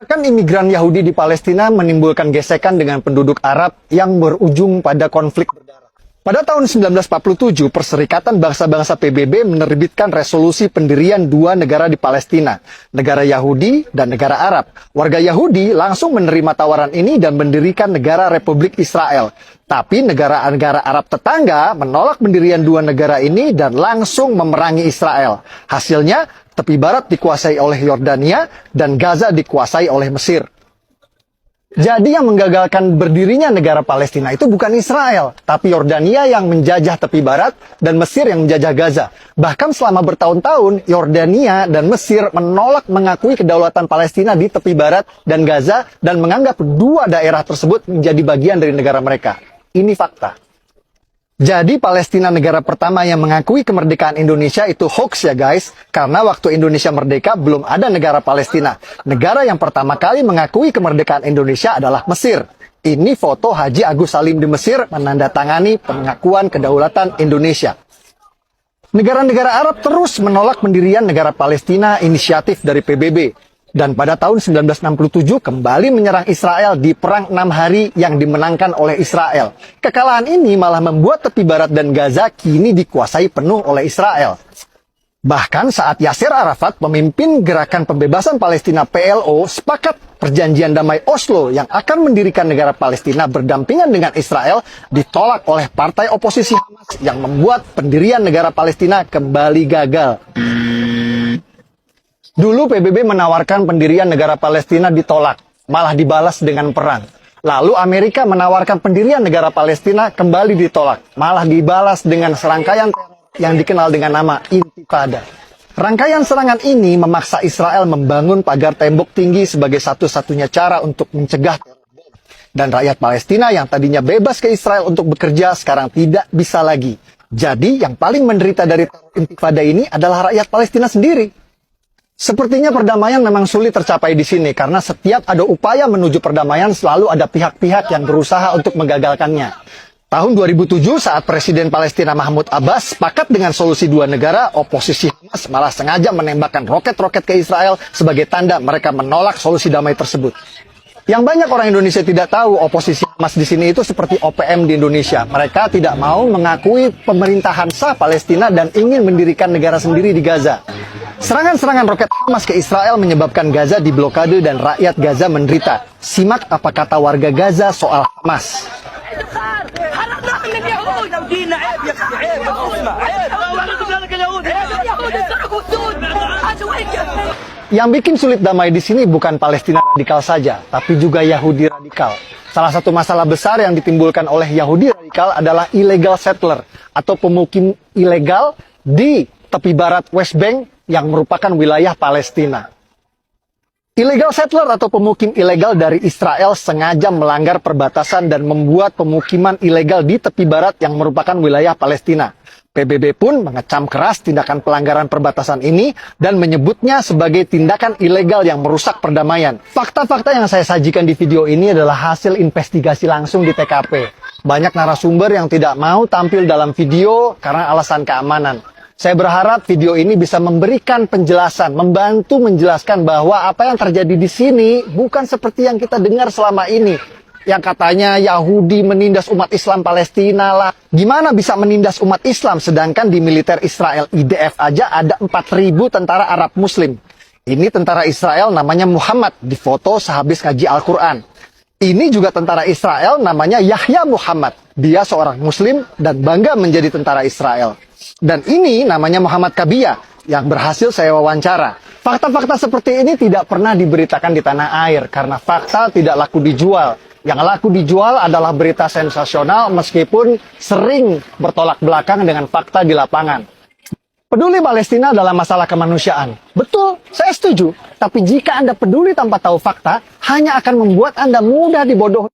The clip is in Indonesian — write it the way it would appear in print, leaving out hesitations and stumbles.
Kan imigran Yahudi di Palestina menimbulkan gesekan dengan penduduk Arab yang berujung pada konflik berdarah. Pada tahun 1947, Perserikatan Bangsa-Bangsa PBB menerbitkan resolusi pendirian dua negara di Palestina, negara Yahudi dan negara Arab. Warga Yahudi langsung menerima tawaran ini dan mendirikan negara Republik Israel. Tapi negara-negara Arab tetangga menolak pendirian dua negara ini dan langsung memerangi Israel. Hasilnya, tepi barat dikuasai oleh Yordania dan Gaza dikuasai oleh Mesir. Jadi yang menggagalkan berdirinya negara Palestina itu bukan Israel, tapi Yordania yang menjajah tepi barat dan Mesir yang menjajah Gaza. Bahkan selama bertahun-tahun, Yordania dan Mesir menolak mengakui kedaulatan Palestina di tepi barat dan Gaza dan menganggap dua daerah tersebut menjadi bagian dari negara mereka. Ini fakta. Jadi Palestina negara pertama yang mengakui kemerdekaan Indonesia itu hoax ya guys. Karena waktu Indonesia merdeka belum ada negara Palestina. Negara yang pertama kali mengakui kemerdekaan Indonesia adalah Mesir. Ini foto Haji Agus Salim di Mesir menandatangani pengakuan kedaulatan Indonesia. Negara-negara Arab terus menolak pendirian negara Palestina inisiatif dari PBB. Dan pada tahun 1967 kembali menyerang Israel di Perang 6 Hari yang dimenangkan oleh Israel. Kekalahan ini malah membuat tepi barat dan Gaza kini dikuasai penuh oleh Israel. Bahkan saat Yasser Arafat, pemimpin gerakan pembebasan Palestina PLO, sepakat perjanjian damai Oslo yang akan mendirikan negara Palestina berdampingan dengan Israel ditolak oleh partai oposisi Hamas yang membuat pendirian negara Palestina kembali gagal. Dulu PBB menawarkan pendirian negara Palestina ditolak, malah dibalas dengan perang. Lalu Amerika menawarkan pendirian negara Palestina kembali ditolak, malah dibalas dengan serangkaian teror yang dikenal dengan nama Intifada. Rangkaian serangan ini memaksa Israel membangun pagar tembok tinggi sebagai satu-satunya cara untuk mencegah teror. Dan rakyat Palestina yang tadinya bebas ke Israel untuk bekerja sekarang tidak bisa lagi. Jadi yang paling menderita dari teror Intifada ini adalah rakyat Palestina sendiri. Sepertinya perdamaian memang sulit tercapai di sini karena setiap ada upaya menuju perdamaian selalu ada pihak-pihak yang berusaha untuk menggagalkannya. Tahun 2007 saat Presiden Palestina Mahmud Abbas sepakat dengan solusi dua negara, oposisi Hamas malah sengaja menembakkan roket-roket ke Israel sebagai tanda mereka menolak solusi damai tersebut. Yang banyak orang Indonesia tidak tahu, oposisi Hamas di sini itu seperti OPM di Indonesia. Mereka tidak mau mengakui pemerintahan sah Palestina dan ingin mendirikan negara sendiri di Gaza. Serangan-serangan roket Hamas ke Israel menyebabkan Gaza diblokade dan rakyat Gaza menderita. Simak apa kata warga Gaza soal Hamas. Yang bikin sulit damai di sini bukan Palestina radikal saja, tapi juga Yahudi radikal. Salah satu masalah besar yang ditimbulkan oleh Yahudi radikal adalah illegal settler atau pemukim ilegal di tepi barat West Bank yang merupakan wilayah Palestina. Illegal settler atau pemukim ilegal dari Israel sengaja melanggar perbatasan dan membuat pemukiman ilegal di tepi barat yang merupakan wilayah Palestina. PBB pun mengecam keras tindakan pelanggaran perbatasan ini dan menyebutnya sebagai tindakan ilegal yang merusak perdamaian. Fakta-fakta yang saya sajikan di video ini adalah hasil investigasi langsung di TKP. Banyak narasumber yang tidak mau tampil dalam video karena alasan keamanan. Saya berharap video ini bisa memberikan penjelasan, membantu menjelaskan bahwa apa yang terjadi di sini bukan seperti yang kita dengar selama ini. Yang katanya Yahudi menindas umat Islam Palestina lah. Gimana bisa menindas umat Islam sedangkan di militer Israel IDF aja ada 4.000 tentara Arab Muslim. Ini tentara Israel namanya Muhammad, difoto sehabis ngaji Al-Quran. Ini juga tentara Israel namanya Yahya Muhammad. Dia seorang Muslim dan bangga menjadi tentara Israel. Dan ini namanya Muhammad Kabiyah yang berhasil saya wawancara. Fakta-fakta seperti ini tidak pernah diberitakan di tanah air karena fakta tidak laku dijual. Yang laku dijual adalah berita sensasional meskipun sering bertolak belakang dengan fakta di lapangan. Peduli Palestina dalam masalah kemanusiaan. Betul, saya setuju. Tapi jika Anda peduli tanpa tahu fakta, hanya akan membuat Anda mudah dibodohi.